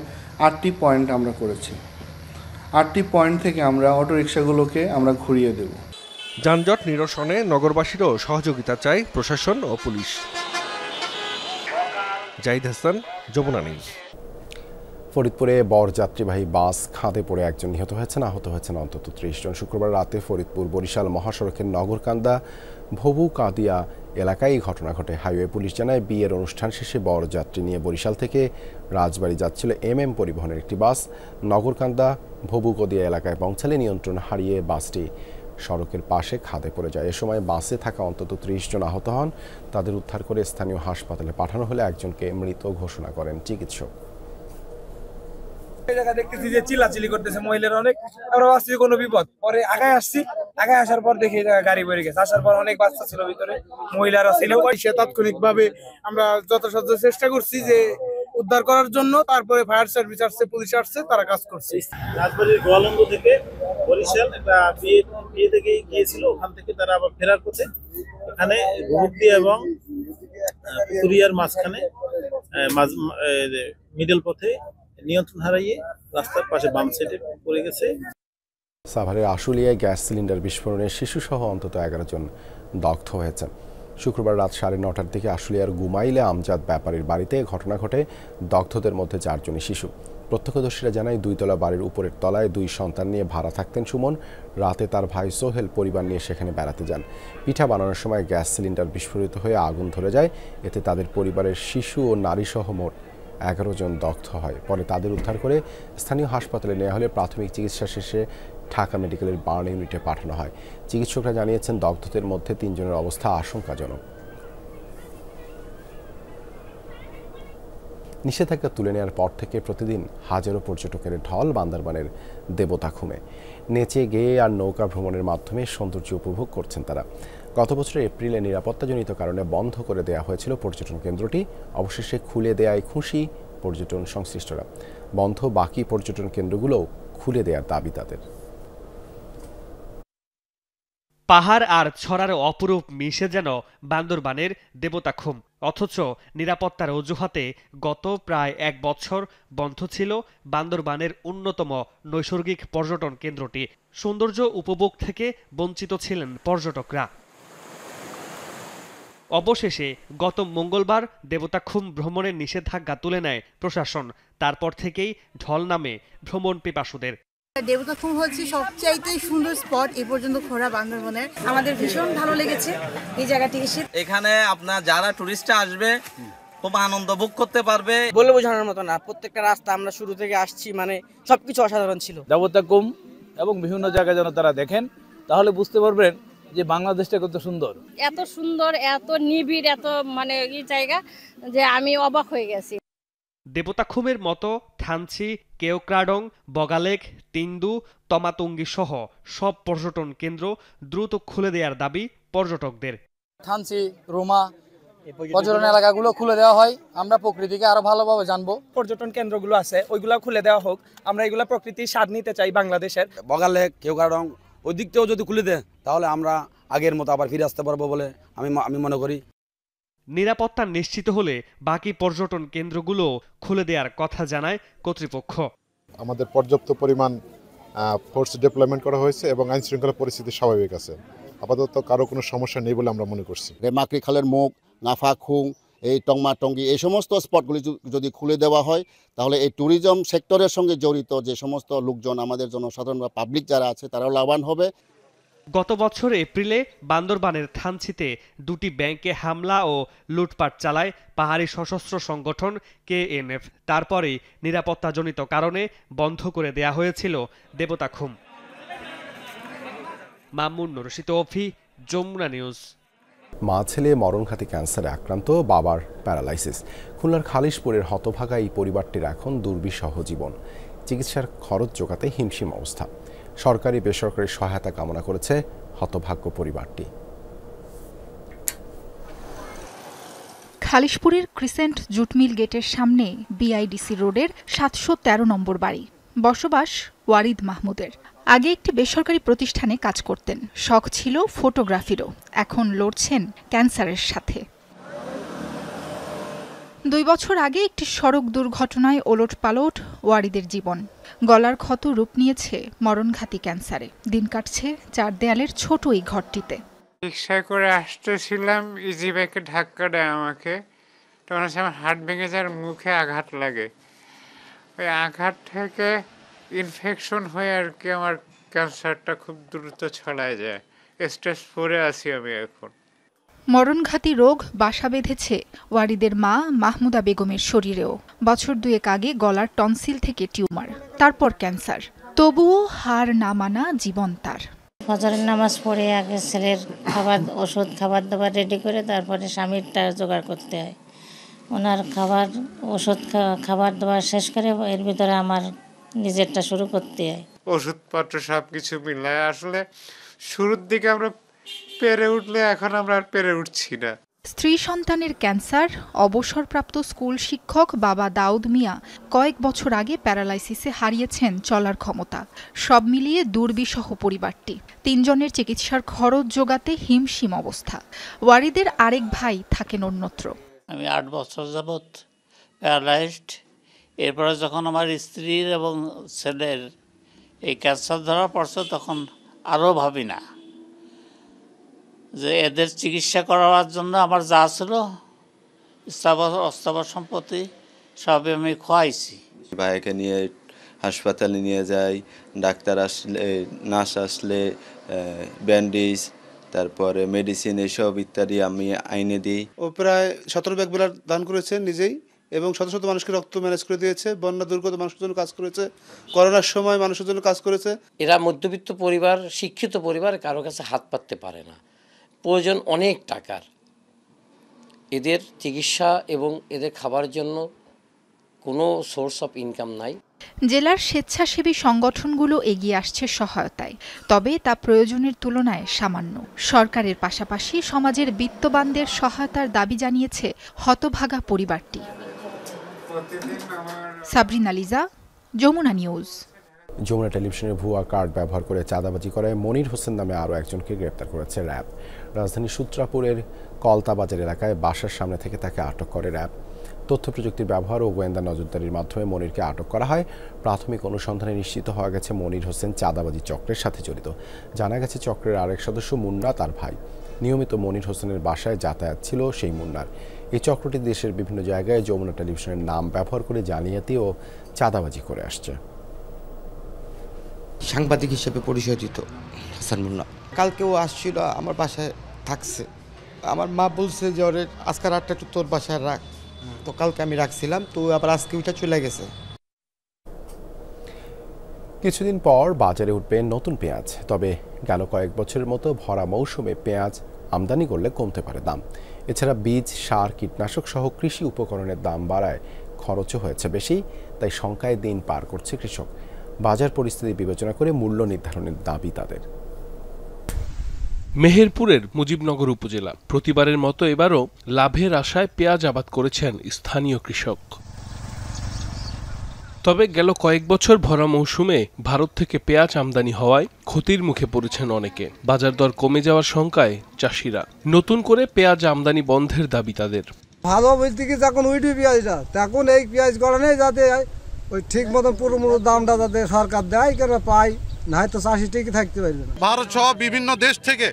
8টি পয়েন্ট আমরা করেছি। 8টি পয়েন্ট থেকে আমরা অটোরিকশাগুলোকে আমরা ঘুরিয়ে দেব। যানজট নিরসনে নগরবাসীরও সহযোগিতা চায় প্রশাসন ও পুলিশ। জাহিদ হাসান, যমুনা নিউজ। ফরিদপুরে বরযাত্রীবাহী বাস খাদে পড়ে একজন নিহত হয়েছেন, আহত হয়েছেন অন্তত 30 জন। শুক্রবার রাতে ফরিদপুর বরিশাল মহাসড়কের নগরকান্দা ভবু কাদিয়া এলাকায় এই ঘটনা ঘটে। হাইওয়ে পুলিশ জানায়, বিয়ের অনুষ্ঠান শেষে বরযাত্রী নিয়ে বরিশাল থেকে রাজবাড়ী যাচ্ছিল পরিবহনের একটি বাস। নগরকান্দা ভবুকদিয়া এলাকায় পৌঁছালে নিয়ন্ত্রণ হারিয়ে বাসটি সড়কের পাশে খাদে পড়ে যায়। এ সময় বাসে থাকা অন্তত 30 জন আহত হন। তাদের উদ্ধার করে স্থানীয় হাসপাতালে পাঠানো হলে একজনকে মৃত ঘোষণা করেন চিকিৎসক। দেখতেছি যে চিল্লাচিল্লি করতেছে মহিলারা অনেক, আমরা ভাবছি কোনো বিপদ, পরে আগায় আসছি, আগায় আসার পর দেখি গাড়ি বেরিয়ে গেছে। আসার পর অনেক বাচ্চা ছিল ভিতরে, মহিলারা ছিল। সে তাৎক্ষণিকভাবে আমরা যথাসাধ্য চেষ্টা করছি যে উদ্ধার করার জন্য। তারপরে ফায়ার সার্ভিস আসছে, পুলিশ আসছে, তারা কাজ করছে। রাজবাড়ির গোয়ালন্দ থেকে বরিশাল একটা বিয়ে থেকে গিয়েছিল, ওখান থেকে তারা আবার ফেরার পথে এখানে ভুবুকদিয়া এবং পুরিয়ার মাঝখানে মিডল পথে নিয়ন্ত্রণ হারিয়ে রাস্তার পাশে বাম সাইডে পড়ে গেছে। সাভারের আশুলিয়ায় গ্যাস সিলিন্ডার বিস্ফোরণে শিশুসহ অন্তত 11 জন দগ্ধ হয়েছে। শুক্রবার রাত 9:30টার দিকে আশুলিয়ার গুমাইলে আমজাদ ব্যাপারীর বাড়িতে ঘটনা ঘটে। দগ্ধদের মধ্যে 4 জনই শিশু। প্রত্যক্ষদর্শীরা জানায়, 2 তলা বাড়ির উপরের তলায় 2 সন্তান নিয়ে ভাড়া থাকতেন সুমন। রাতে তার ভাই সোহেল পরিবার নিয়ে সেখানে বেড়াতে যান। পিঠা বানানোর সময় গ্যাস সিলিন্ডার বিস্ফোরিত হয়ে আগুন ধরে যায়। এতে তাদের পরিবারের শিশু ও নারীসহ মোট 11 জন দগ্ধ হয়। পরে তাদের উদ্ধার করে স্থানীয় হাসপাতালে নেওয়া হলে প্রাথমিক চিকিৎসা শেষে ঢাকা মেডিকেলের বার্ন ইউনিটে পাঠানো হয়। চিকিৎসকরা জানিয়েছেন, দগ্ধদের মধ্যে 3 জনের অবস্থা আশঙ্কাজনক। নিষেধাজ্ঞা তুলে নেওয়ার পর থেকে প্রতিদিন হাজারো পর্যটকের ঢল বান্দরবানের দেবতাখুমে। নেচে গেয়ে আর নৌকা ভ্রমণের মাধ্যমে সৌন্দর্য উপভোগ করছেন তারা। গত বছরের এপ্রিলে নিরাপত্তাজনিত কারণে বন্ধ করে দেওয়া হয়েছিল পর্যটন কেন্দ্রটি। অবশেষে খুলে দেওয়ায় খুশি পর্যটন সংশ্লিষ্টরা। বন্ধ বাকি পর্যটন কেন্দ্রগুলোও খুলে দেওয়ার দাবি তাদের। পাহাড় আর ছড়ার অপরূপ মিশে যেন বান্দরবানের দেবতাখুম। অথচ নিরাপত্তার অজুহাতে গত প্রায় 1 বছর বন্ধ ছিল বান্দরবানের অন্যতম নৈসর্গিক পর্যটন কেন্দ্রটি। সৌন্দর্য উপভোগ থেকে বঞ্চিত ছিলেন পর্যটকরা। অবশেষে গত মঙ্গলবার দেবতাখুম ভ্রমণের নিষেধাজ্ঞা তুলে নেয় প্রশাসন। তারপর থেকেই ঢল নামে ভ্রমণ পিপাসুদের। দেবতাখুম হচ্ছে সবচাইতে সুন্দর স্পট এই পর্যন্ত ঘোরা বান্দরবনের। আমাদের ভীষণ ভালো লেগেছে এই জায়গাটি এসে। এখানে আপনার যারা টুরিস্টরা আসবে খুব আনন্দ ভোগ করতে পারবে, বলে বোঝানোর মতো না। প্রত্যেকটা রাস্তা আমরা শুরু থেকে আসছি, মানে সবকিছু অসাধারণ ছিল। দেবতাখুম এবং বিভিন্ন জায়গায় যেন তারা দেখেন, তাহলে বুঝতে পারবেন যে বাংলাদেশটা কত সুন্দর, এত সুন্দর, এত নিবিড়, এত মানে এই জায়গা যে আমি অবাক হয়ে গেছি। দেবতাখুমের মতো থানচি, কেওক্রাডং, বগালেক, তিন্দু, তমাতুঙ্গি সহ সব পর্যটন কেন্দ্র দ্রুত খুলে দেওয়ার দাবি পর্যটকদের। থানচি, রোমা পর্যটন এলাকাগুলো খুলে দেওয়া হয়, আমরা প্রকৃতিকে আরো ভালোভাবে জানবো। পর্যটন কেন্দ্রগুলো আছে ওইগুলো খুলে দেওয়া হোক, আমরা এগুলা প্রকৃতির স্বাদ নিতে চাই বাংলাদেশের। বগালেক, কেওক্রাডং ওই দিকটাও যদি খুলে দেয় তাহলে আমরা আগের মতো আবার ফিরে আসতে পারবো বলে আমি মনে করি। নিরাপত্তা নিশ্চিত হলে বাকি পর্যটন কেন্দ্রগুলো খুলে দেওয়ার কথা জানায় কর্তৃপক্ষ। আমাদের পর্যাপ্ত পরিমাণ ফোর্স ডিপ্লয়মেন্ট করা হয়েছে এবং আইন শৃঙ্খলা পরিস্থিতি স্বাভাবিক আছে। আপাতত কারো কোনো সমস্যা নেই বলে আমরা মনে করছি। মাকড়ি খালের মুখ, নাফাখুং, এই টংমা টঙ্গি এই সমস্ত স্পটগুলি যদি খুলে দেওয়া হয় তাহলে এই ট্যুরিজম সেক্টরের সঙ্গে জড়িত যে সমস্ত লোকজন, আমাদের জনসাধারণ বা পাবলিক যারা আছে তারাও লাভবান হবে। গত বছর এপ্রিলে বান্দরবানের থানচিতে 2টি ব্যাংকে হামলা ও লুটপাট চালায় পাহাড়ি সশস্ত্র সংগঠন KNF। তারপরেই নিরাপত্তাজনিত কারণে বন্ধ করে দেয়া হয়েছিল দেবতাখুম। মামুন রশিদ অফি, যমুনা নিউজ। মা ছেলে মরণঘাতী ক্যান্সারে আক্রান্ত, বাবার প্যারালাইসিস। খুলনার খালিশপুরের হতভাগা এই পরিবারটির এখন দুর্বিষহ জীবন। চিকিৎসার খরচ জোগাতে হিমশিম অবস্থা। সরকারি বেসরকারি সহায়তা কামনা করেছে হতভাগ্য পরিবারটি। খালিশপুরের ক্রিসেন্ট জুটমিল গেটের সামনে BIDC রোডের 713 নম্বর বাড়ি। বসবাস ওয়ারিদ মাহমুদের। আগে একটি বেসরকারি প্রতিষ্ঠানে কাজ করতেন, শখ ছিল ফটোগ্রাফিরও। এখন লড়ছেন ক্যান্সারের সাথে। 2 বছর আগে একটি সড়ক দুর্ঘটনায় ওলটপালট ওয়ারিদের জীবন। গলার ক্ষত রূপ নিয়েছে মরণঘাতী ক্যান্সারে। দিন কাটছে 4 দেয়ালের ছোট এই ঘরটিতে। রিক্সায় করে আসতেছিলাম, ইজি বাইকে ধাক্কা দেয় আমাকে। তখন আমার হাত ভেঙে যাওয়ার মুখে আঘাত লাগে। ওই আঘাত থেকে ইনফেকশন হয়ে আর কি আমার ক্যান্সারটা খুব দ্রুত ছড়ায় যায়। স্টেজ 4-এ আছি আমি এখন। মরণঘাতী রোগ বাসা বেঁধেছে ওয়ারিদের মা মাহমুদা বেগমের শরীরেও। বছর দুয়েক আগে গলার টনসিল থেকে টিউমার, তারপর ক্যান্সার। তবুও হার না মানা জীবন তার। ফজরের নামাজ পড়ে আগে ছেলের ওষুধ খাবার দাবার রেডি করে তারপরে স্বামীরটা জোগাড় করতে হয়। ওনার ওষুধ খাবার দাবার শেষ করে এর ভিতরে আমার নিজেরটা শুরু করতে হয়। ওষুধপত্র সব কিছু মিলায় আসলে শুরুর দিকে আমরা পেরে উঠলে এখন আমরা আর পেরে উঠছি না। স্ত্রী সন্তানের ক্যান্সার, অবসরপ্রাপ্ত স্কুল শিক্ষক বাবা দাউদ মিয়া কয়েক বছর আগে প্যারালাইসিসে হারিয়েছেন চলার ক্ষমতা। সব মিলিয়ে দুর্বিষহ পরিবারটি। 3 জনের চিকিৎসার খরচ জোগাতে হিমশিম অবস্থা। ওয়ারিদের আরেক ভাই থাকেন অন্যত্র। আমি 8 বছর যাবৎ প্যারালাইজড। এরপরে যখন আমার স্ত্রীর এবং ছেলের এই ক্যান্সার ধরা পড়ছে তখন আরও ভাবি না যে এদের চিকিৎসা করার জন্য আমার যা ছিল অস্থাবর সম্পত্তি সবই আমি খোয়াইছি। ভাইকে নিয়ে হাসপাতালে নিয়ে যাই, ডাক্তার আসলে নার্স আসলে ব্যান্ডেজ, তারপরে মেডিসিন এসব ইত্যাদি আমি আইনে দিই। ও প্রায় 17 ব্যাগ ব্লাড দান করেছে নিজেই এবং শত শত মানুষকে রক্ত ম্যানেজ করে দিয়েছে। বন্যা দুর্গত মানুষের জন্য কাজ করেছে, করোনার সময় মানুষের জন্য কাজ করেছে। এরা মধ্যবিত্ত পরিবার, শিক্ষিত পরিবার, কারো কাছে হাত পাততে পারে না, প্রয়োজন অনেক টাকার। এদের চিকিৎসা এবং এদের খাবার জন্য কোনো সোর্স অফ ইনকাম নাই। জেলার স্বেচ্ছাসেবী সংগঠনগুলো এগিয়ে আসছে সহায়তায়, তবে তা প্রয়োজনের তুলনায় সামান্য। সরকারের পাশাপাশি সমাজের বিত্তবানদের সহায়তার দাবি জানিয়েছে হতভাগা পরিবারটি। সাবরিনা লিজা, যমুনা নিউজ। যমুনা টেলিভিশনের ভুয়া কার্ড ব্যবহার করে চাঁদাবাজি করে মনির হোসেন নামে আরও একজনকে গ্রেপ্তার করেছে র্যাব। রাজধানীর সূত্রাপুরের কলতাবাজার এলাকায় বাসার সামনে থেকে তাকে আটক করে র্যাব। তথ্য প্রযুক্তির ব্যবহার ও গোয়েন্দা নজরদারির মাধ্যমে মনিরকে আটক করা হয়। প্রাথমিক অনুসন্ধানে নিশ্চিত হওয়া গেছে মনির হোসেন চাঁদাবাজি চক্রের সাথে জড়িত। জানা গেছে চক্রের আরেক সদস্য মুন্না তার ভাই। নিয়মিত মনির হোসেনের বাসায় যাতায়াত ছিল সেই মুন্নার। এই চক্রটি দেশের বিভিন্ন জায়গায় যমুনা টেলিভিশনের নাম ব্যবহার করে জালিয়াতি ও চাঁদাবাজি করে আসছে। সাংবাদিক হিসেবে পরিচয় দিত হাসান মুন্না। কালকেও আসছিল আমার বাসায় থাকছে। আমার মা বলছে যে ওরে আজকে রাতটা একটু তোর বাসায় রাখ, তো কালকে আমি রাখছিলাম, তো আবার আজকে ওইটা চলে গেছে। কিছুদিন পর বাজারে উঠবে নতুন পেঁয়াজ। তবে গেল কয়েক বছরের মতো ভরা মৌসুমে পেঁয়াজ আমদানি করলে কমতে পারে দাম। এছাড়া বীজ, সার, কীটনাশক সহ কৃষি উপকরণের দাম বাড়ায় খরচও হয়েছে বেশি। তাই শঙ্কায় দিন পার করছে কৃষক। বাজার পরিস্থিতি বিবেচনা করে মূল্য নির্ধারণের দাবি তাদের। মেহেরপুরের মুজিবনগর উপজেলা প্রতিবারের মতো এবারও লাভের আশায় পেঁয়াজ আবাদ করেছেন স্থানীয় কৃষক। তবে গেল কয়েক বছর ভরা মৌসুমে ভারত থেকে পেঁয়াজ আমদানি হওয়ায় ক্ষতির মুখে পড়েছেন অনেকে। বাজার দর কমে যাওয়ার শঙ্কায় চাষিরা। নতুন করে পেঁয়াজ আমদানি বন্ধের দাবি তাদের। ভালো বলতে কি যখন উইডি পেঁয়াজটা তখন এই পেঁয়াজ করা নেই, যাতে ওই ঠিক মতন পুরো দামটা যাতে সরকার দেয় কেন পায়, না হয়তো চাষি ঠিকই থাকতে পারবে না। ভারত সহ বিভিন্ন দেশ থেকে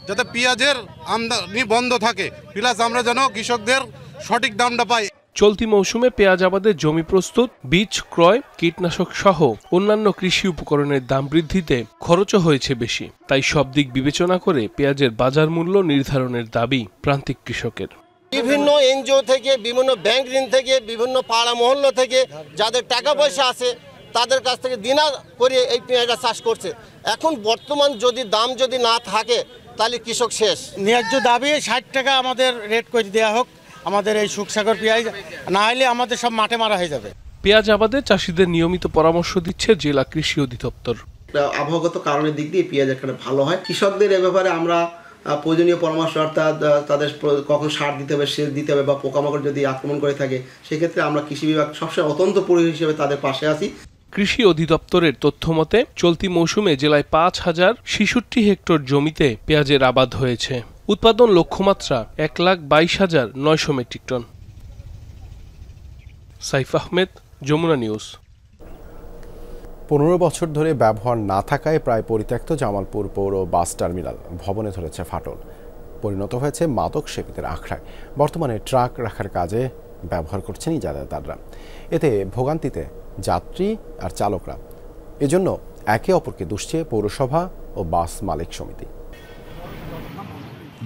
যাতে পেঁয়াজের আমদানি বন্ধ থাকে, প্লাস আমরা যেন কৃষকদের সঠিক দামটা পাই। চলতি মৌসুমে পেঁয়াজ আবাদের জমি প্রস্তুত, বীজ ক্রয়, কীটনাশক সহ অন্যান্য কৃষি উপকরণের দাম বৃদ্ধিতে খরচও হয়েছে বেশি। তাই সব দিক বিবেচনা করে পেঁয়াজের বাজার মূল্য নির্ধারণের দাবি প্রান্তিক কৃষকের। বিভিন্ন এনজিও থেকে, বিভিন্ন ব্যাংক ঋণ থেকে, বিভিন্ন পাড়া মহল্লা থেকে যাদের টাকা পয়সা আছে তাদের কাছ থেকে দিনা করে এই পেঁয়াজটা চাষ করছে। এখন বর্তমান দাম যদি না থাকে তাহলে কৃষক শেষ। ন্যায্য দাবি 60 টাকা আমাদের রেট করে দেওয়া হোক আমাদের এই সুখসাগর পেঁয়াজ, না হলে আমাদের সব মাঠে মারা হয়ে যাবে। পেঁয়াজ আবাদে চাষিদের নিয়মিত পরামর্শ দিচ্ছে জেলা কৃষি অধিদপ্তর। আবহাওয়াগত কারণের দিক দিয়ে পেঁয়াজ এখানে ভালো হয়। কৃষকদের এ ব্যাপারে আমরা প্রয়োজনীয় পরামর্শ, অর্থাৎ তাদের কখন সার দিতে হবে, সেচ দিতে হবে, বা পোকামাকড় যদি আক্রমণ করে থাকে সেক্ষেত্রে আমরা কৃষি বিভাগ সবসময় অত্যন্ত পরিবেশ হিসেবে তাদের পাশে আছি। কৃষি অধিদপ্তরের তথ্য মতে চলতি মৌসুমে জেলায় 5066 হেক্টর জমিতে পেঁয়াজের আবাদ হয়েছে। উৎপাদন লক্ষ্যমাত্রা 1,22,900 metric ton. Saif Ahmed, Jamuna News. 15 বছর ধরে ব্যবহার না থাকায় প্রায় পরিত্যক্ত জামালপুর পৌর বাস টার্মিনাল ভবনে ধরেছে ফাটল। পরিণত হয়েছে মাদক সেবীদের আখড়ায়। বর্তমানে ট্রাক রাখার কাজে ব্যবহার করছেন ইজারাদাররা। এতে ভোগান্তিতে যাত্রী আর চালকরা। এজন্য একে অপরকে দুষছে পৌরসভা ও বাস মালিক সমিতি।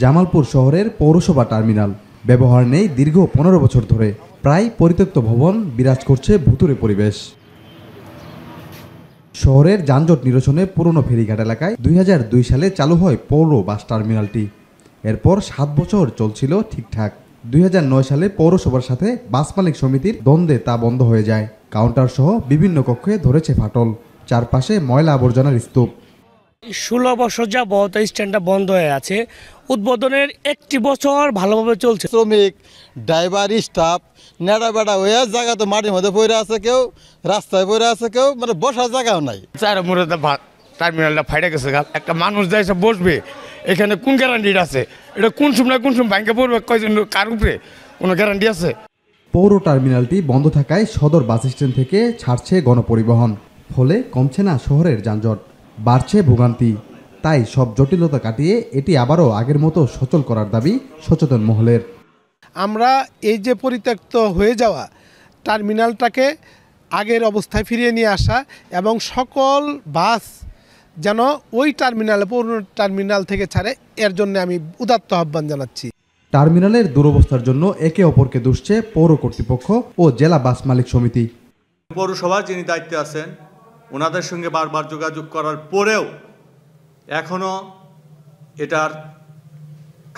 জামালপুর শহরের পৌরসভা টার্মিনাল ব্যবহার নেই দীর্ঘ 15 বছর ধরে। প্রায় পরিত্যক্ত ভবন, বিরাজ করছে ভুতুড়ে পরিবেশ। শহরের যানজট নিরসনে পুরনো ফেরিঘাট এলাকায় 2002 সালে চালু হয় পৌর বাস টার্মিনালটি। এরপর 7 বছর চলছিল ঠিকঠাক। 2009 সালে পৌরসভার সাথে বাস মালিক সমিতির দ্বন্দ্বে তা বন্ধ হয়ে যায়। কাউন্টার সহ বিভিন্ন কক্ষে ধরেছে ফাটল, চারপাশে ময়লা আবর্জনার স্তূপ। 16 বছর যাবত এই স্ট্যান্ডটা বন্ধ হয়ে আছে। উদ্বোধনের 1 বছর ভালোভাবে চলছে। শ্রমিক, ড্রাইভার, স্টাফ নেড়া বেড়া হয়ে জায়গা তো মাটির মধ্যে পড়ে আছে, কেউ রাস্তায় পড়ে আছে, কেউ মানে বসার জায়গাও নাই। চার মোড়ে টার্মিনালটা ফাইটে গেছে, একটা মানুষ যা এসে বসবে এখানে কোন গ্যারান্টি আছে? এটা কোন সময় ব্যাংকে পড়বে, কয়জন কার উপরে কোনো গ্যারান্টি আছে? পৌর টার্মিনালটি বন্ধ থাকায় সদর বাস স্ট্যান্ড থেকে ছাড়ছে গণপরিবহন, ফলে কমছে না শহরের যানজট, বাড়ছে ভোগান্তি। তাই সব জটিলতা কাটিয়ে এটি আবারও আগের মতো সচল করার দাবি সচেতন মহলের। আমরা এই যে পরিত্যক্ত হয়ে যাওয়া টার্মিনালটাকে আগের অবস্থায় ফিরিয়ে নিয়ে আসা এবং সকল বাস যেন ওই টার্মিনালে পৌর টার্মিনাল থেকে ছাড়ে, এর জন্য আমি উদাত্ত আহ্বান জানাচ্ছি। টার্মিনালের দুরবস্থার জন্য একে অপরকে দুষছে পৌর কর্তৃপক্ষ ও জেলা বাস মালিক সমিতি। পৌরসভার যিনি দায়িত্বে আছেন ওনাদের সঙ্গে বারবার যোগাযোগ করার পরেও এখনো এটার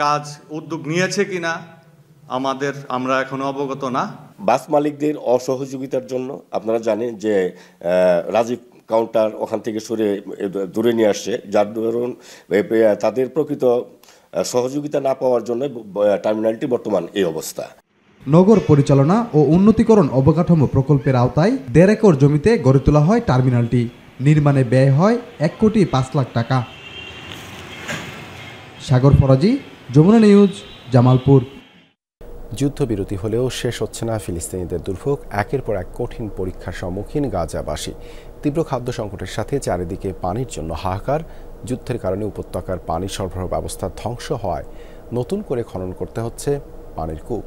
কাজ উদ্যোগ নিয়েছে কিনা আমরা এখনো অবগত না। বাস মালিকদের অসহযোগিতার জন্য আপনারা জানেন যে রাজীব কাউন্টার ওখান থেকে সরে দূরে নিয়ে আসছে, যার দরুন তাদের প্রকৃত সহযোগিতা না পাওয়ার জন্য টার্মিনালটি বর্তমান এই অবস্থা। নগর পরিচালনা ও উন্নতিকরণ অবকাঠামো প্রকল্পের আওতায় 1.5 একর জমিতে গড়ে তোলা হয় টার্মিনালটি। নির্মাণে ব্যয় হয় 1,05,00,000 টাকা। সাগর ফরাজি, যমুনা নিউজ, জামালপুর। যুদ্ধবিরতি হলেও শেষ হচ্ছে না ফিলিস্তিনিদের দুর্ভোগ। একের পর এক কঠিন পরীক্ষার সম্মুখীন গাজাবাসী। তীব্র খাদ্য সংকটের সাথে চারিদিকে পানির জন্য হাহাকার। যুদ্ধের কারণে উপত্যকার পানি সরবরাহ ব্যবস্থা ধ্বংস হওয়ায় নতুন করে খনন করতে হচ্ছে পানির কূপ।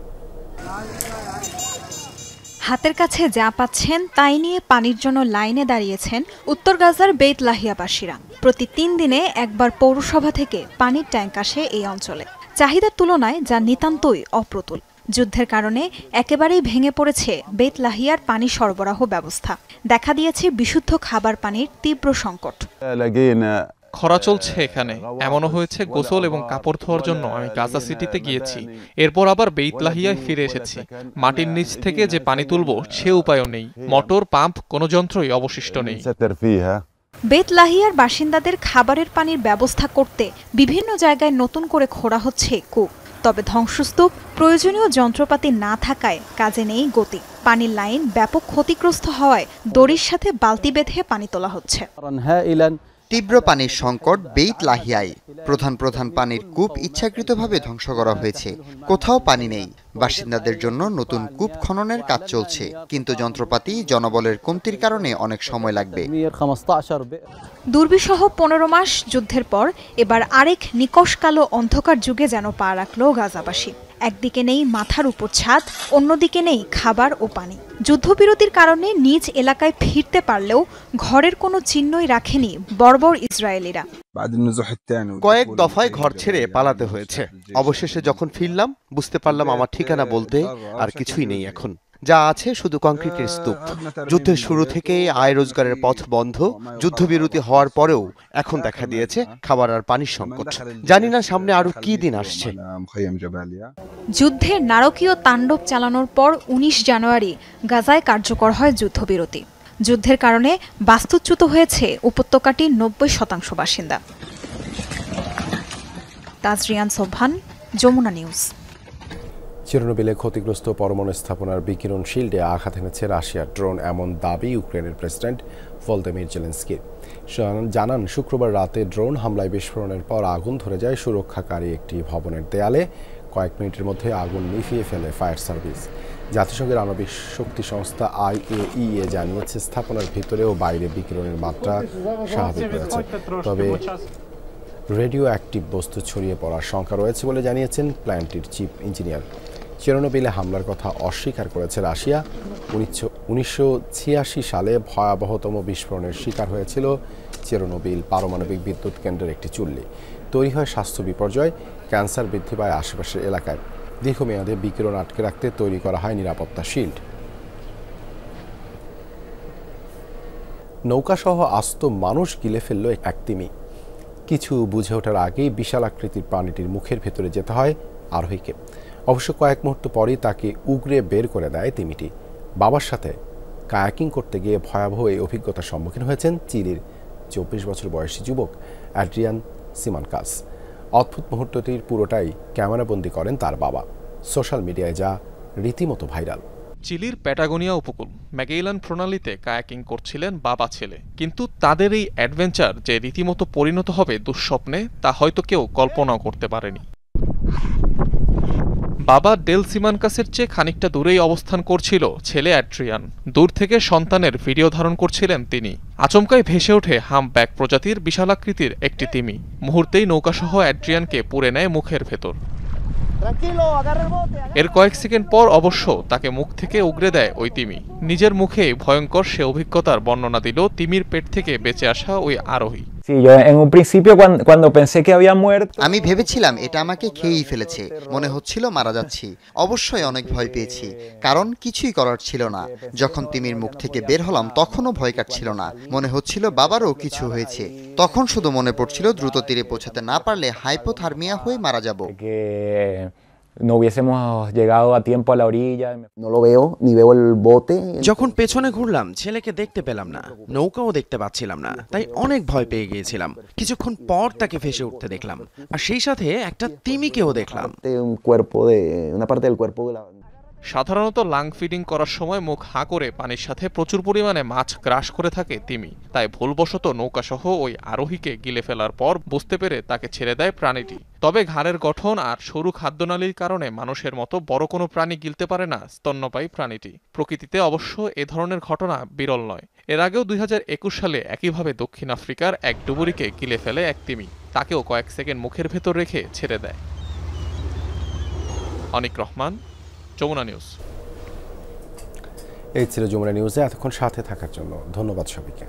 হাতের কাছে যা পাচ্ছেন তাই নিয়ে পানির জন্য লাইনে দাঁড়িয়েছেন উত্তর গাজার বেত লাহিয়াবাসীরা। প্রতি 3 দিনে একবার পৌরসভা থেকে পানির ট্যাঙ্ক আসে এই অঞ্চলে। চাহিদার তুলনায় যা নিতান্তই অপ্রতুল। যুদ্ধের কারণে একেবারেই ভেঙে পড়েছে বেত লাহিয়ার পানি সরবরাহ ব্যবস্থা। দেখা দিয়েছে বিশুদ্ধ খাবার পানির তীব্র সংকট। খরা চলছে এখানে, এমনও হয়েছে গোসল এবং কাপড় ধোয়ার জন্য আমি গাজা সিটিতে গিয়েছি, এরপর আবার বেত লাহিয়ায় ফিরে এসেছি। মাটির নিচ থেকে যে পানি তুলবো সে উপায়ও নেই, মোটর, পাম্প, কোনো যন্ত্রই অবশিষ্ট নেই। বেত লাহিয়ার বাসিন্দাদের খাবারের পানির ব্যবস্থা করতে বিভিন্ন জায়গায় নতুন করে খোঁড়া হচ্ছে কূপ। তবে ধ্বংসস্তূপ, প্রয়োজনীয় যন্ত্রপাতি না থাকায় কাজে নেই গতি। পানির লাইন ব্যাপক ক্ষতিগ্রস্ত হওয়ায় দড়ির সাথে বালতি বেঁধে পানি তোলা হচ্ছে। তীব্র পানির সংকট বেত লাহিয়ায়। প্রধান পানির কূপ ইচ্ছাকৃতভাবে ধ্বংস করা হয়েছে, কোথাও পানি নেই। বাসিন্দাদের জন্য নতুন কূপ খননের কাজ চলছে, কিন্তু যন্ত্রপাতি, জনবলের কমতির কারণে অনেক সময় লাগবে। দুর্বিষহ 15 মাস যুদ্ধের পর এবার আরেক নিকষ কালো অন্ধকার যুগে যেন পা রাখল গাজাবাসী। একদিকে নেই মাথার উপর ছাদ, অন্যদিকে নেই খাবার ও পানি। যুদ্ধবিরতির কারণে নিজ এলাকায় ফিরতে পারলেও ঘরের কোনো চিহ্নই রাখেনি বর্বর ইসরায়েলিরা। কয়েক দফায় ঘর ছেড়ে পালাতে হয়েছে। অবশেষে যখন ফিরলাম বুঝতে পারলাম আমার ঠিকানা বলতে আর কিছুই নেই। এখন যা আছে শুধু কংক্রিটের স্তূপ। যুদ্ধের শুরু থেকেই আয় রোজগারের পথ বন্ধ। যুদ্ধবিরতি হওয়ার পরেও এখন দেখা দিয়েছে খাবার আর পানির সংকট। জানি না সামনে আরো কি দিন আসছে। যুদ্ধের নারকীয় তাণ্ডব চালানোর পর 19 জানুয়ারি গাজায় কার্যকর হয় যুদ্ধবিরতি। যুদ্ধের কারণে বাস্তুচ্যুত হয়েছে উপত্যকাটির 90% বাসিন্দা। তাজরিয়ান সোবহান, যমুনা নিউজ। চেরনোবিলে ক্ষতিগ্রস্ত পরমাণু স্থাপনার বিকিরণ শিল্ডে আঘাত এনেছে রাশিয়ার ড্রোন, এমন দাবি ইউক্রেনের প্রেসিডেন্ট ভলোদিমির জেলেনস্কির। জানান, শুক্রবার রাতে ড্রোন হামলায় বিস্ফোরণের পর আগুন ধরে যায় সুরক্ষাকারী একটি ভবনের দেয়ালে। কয়েক মিনিটের মধ্যে আগুন নিভিয়ে ফেলে ফায়ার সার্ভিস। জাতিসংঘের আণবিক শক্তি সংস্থা IAEA জানিয়েছে স্থাপনার ভিতরে ও বাইরে বিকিরণের মাত্রা স্বাভাবিক রয়েছে, তবে রেডিও অ্যাক্টিভ বস্তু ছড়িয়ে পড়ার শঙ্কা রয়েছে বলে জানিয়েছেন প্ল্যান্টটির চিফ ইঞ্জিনিয়ার। চেরনোবিলে হামলার কথা অস্বীকার করেছে রাশিয়া। 1986 সালে ভয়াবহতম বিস্ফোরণের শিকার হয়েছিল চেরনোবিল পারমাণবিক বিদ্যুৎ কেন্দ্রের একটি চুল্লি। তৈরি হয় স্বাস্থ্য বিপর্যয়, ক্যান্সার বৃদ্ধি পায় আশেপাশের এলাকায়। দীর্ঘমেয়াদে বিকিরণ আটকে রাখতে তৈরি করা হয় নিরাপত্তা শিল্ড। নৌকাসহ আস্ত মানুষ গিলে ফেলল এক তিমি। কিছু বুঝে ওঠার আগেই বিশাল আকৃতির প্রাণীটির মুখের ভেতরে যেতে হয় আরোহীকে। অবশ্য কয়েক মুহূর্ত পরই তাকে উগরে বের করে দেয় তিমিটি। বাবার সাথে কায়াকিং করতে গিয়ে ভয়াবহ এই অভিজ্ঞতার সম্মুখীন হয়েছেন চিলির 24 বছর বয়সী যুবক অ্যাড্রিয়ান সিমানকাস। অদ্ভুত মুহূর্তটির পুরোটাই ক্যামেরাবন্দি করেন তার বাবা। সোশ্যাল মিডিয়ায় যা রীতিমতো ভাইরাল। চিলির প্যাটাগোনিয়া উপকূল ম্যাগেলান প্রণালীতে কায়াকিং করছিলেন বাবা ছেলে, কিন্তু তাদের এই অ্যাডভেঞ্চার যে রীতিমতো পরিণত হবে দুঃস্বপ্নে তা হয়তো কেউ কল্পনাও করতে পারেনি। বাবা ডেল সিমানকাসের চেয়ে খানিকটা দূরেই অবস্থান করছিল ছেলে অ্যাড্রিয়ান। দূর থেকে সন্তানের ভিডিও ধারণ করছিলেন তিনি। আচমকাই ভেসে ওঠে হামব্যাক প্রজাতির বিশালাকৃতির একটি তিমি। মুহূর্তেই নৌকাসহ অ্যাড্রিয়ানকে পুড়ে নেয় মুখের ভেতর। এর কয়েক সেকেন্ড পর অবশ্য তাকে মুখ থেকে উগরে দেয় ওই তিমি। নিজের মুখে ভয়ঙ্কর সে অভিজ্ঞতার বর্ণনা দিল তিমির পেট থেকে বেঁচে আসা ওই আরোহী। আমি ভেবেছিলাম এটা আমাকে খেয়েই ফেলেছে, মনে হচ্ছিল মারা যাচ্ছি। অবশ্যই অনেক ভয় পেয়েছি, কারণ কিছুই করার ছিল না। যখন তিমির মুখ থেকে বের হলাম তখনও ভয় কাটছিল না, মনে হচ্ছিল বাবারও কিছু হয়েছে। তখন শুধু মনে পড়ছিল দ্রুত তীরে পৌঁছাতে না পারলে হাইপোথার্মিয়া হয়ে মারা যাব। যখন পেছনে ঘুরলাম ছেলেকে দেখতে পেলাম না, নৌকাও দেখতে পাচ্ছিলাম না, তাই অনেক ভয় পেয়ে গিয়েছিলাম। কিছুক্ষণ পর তাকে ভেসে উঠতে দেখলাম, আর সেই সাথে একটা তিমিকেও দেখলাম। সাধারণত লাং ফিডিং করার সময় মুখ হাঁ করে পানির সাথে প্রচুর পরিমাণে মাছ গ্রাস করে থাকে তিমি। তাই ভুলবশত নৌকাসহ ওই আরোহীকে গিলে ফেলার পর বুঝতে পেরে তাকে ছেড়ে দেয় প্রাণীটি। তবে ঘাড়ের গঠন আর সরু খাদ্যনালীর কারণে মানুষের মতো বড় কোনো প্রাণী গিলতে পারে না স্তন্যপায়ী প্রাণীটি। প্রকৃতিতে অবশ্য এ ধরনের ঘটনা বিরল নয়। এর আগেও 2021 সালে একইভাবে দক্ষিণ আফ্রিকার এক ডুবুরিকে গিলে ফেলে এক তিমি। তাকেও কয়েক সেকেন্ড মুখের ভেতর রেখে ছেড়ে দেয়। অনিক রহমান, যমুনা নিউজ। এই ছিল যমুনা নিউজে এতক্ষণ সাথে থাকার জন্য ধন্যবাদ সবাইকে।